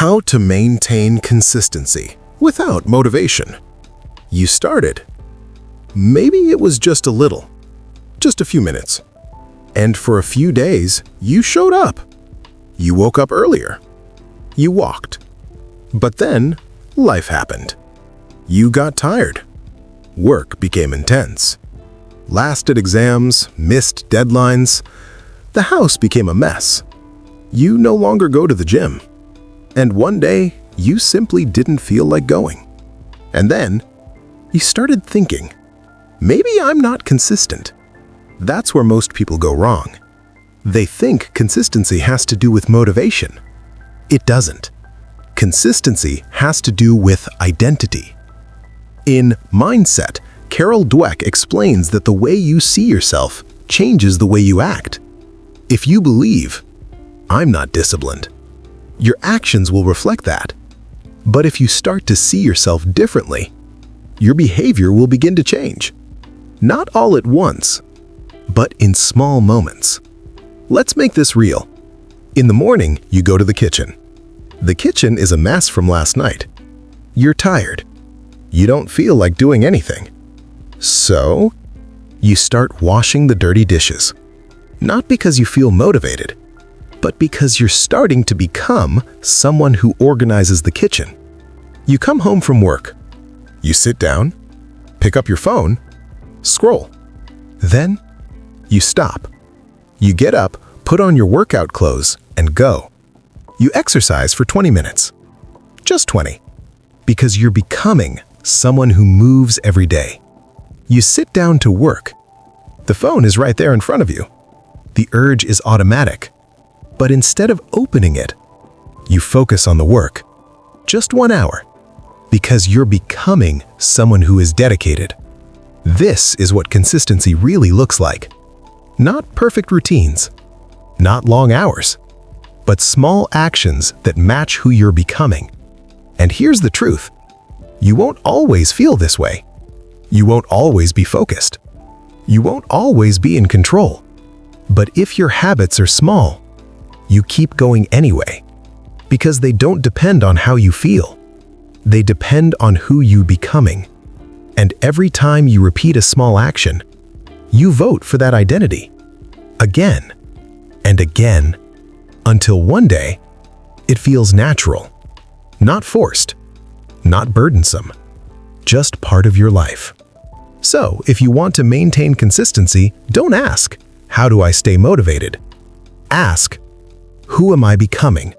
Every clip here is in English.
How to maintain consistency without motivation. You started. Maybe it was just a little, just a few minutes. And for a few days, you showed up. You woke up earlier. You walked. But then, life happened. You got tired. Work became intense. Lasted exams, missed deadlines. The house became a mess. You no longer go to the gym. And one day, you simply didn't feel like going. And then, you started thinking, maybe I'm not consistent. That's where most people go wrong. They think consistency has to do with motivation. It doesn't. Consistency has to do with identity. In Mindset, Carol Dweck explains that the way you see yourself changes the way you act. If you believe, I'm not disciplined, your actions will reflect that. But if you start to see yourself differently, your behavior will begin to change. Not all at once, but in small moments. Let's make this real. In the morning, you go to the kitchen. The kitchen is a mess from last night. You're tired. You don't feel like doing anything. So, you start washing the dirty dishes. Not because you feel motivated, but because you're starting to become someone who organizes the kitchen. You come home from work. You sit down, pick up your phone, scroll. Then, you stop. You get up, put on your workout clothes, and go. You exercise for 20 minutes. Just 20. Because you're becoming someone who moves every day. You sit down to work. The phone is right there in front of you. The urge is automatic. But instead of opening it, you focus on the work. Just 1 hour. Because you're becoming someone who is dedicated. This is what consistency really looks like. Not perfect routines, not long hours, but small actions that match who you're becoming. And here's the truth. You won't always feel this way. You won't always be focused. You won't always be in control. But if your habits are small, you keep going anyway, because they don't depend on how you feel. They depend on who you're becoming. And every time you repeat a small action, you vote for that identity. Again and again, until one day, it feels natural, not forced, not burdensome, just part of your life. So, if you want to maintain consistency, don't ask, how do I stay motivated? Ask, who am I becoming?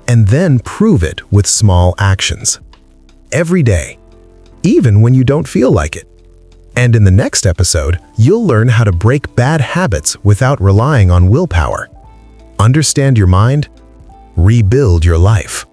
And then prove it with small actions. Every day, even when you don't feel like it. And in the next episode, you'll learn how to break bad habits without relying on willpower. Understand your mind, rebuild your life.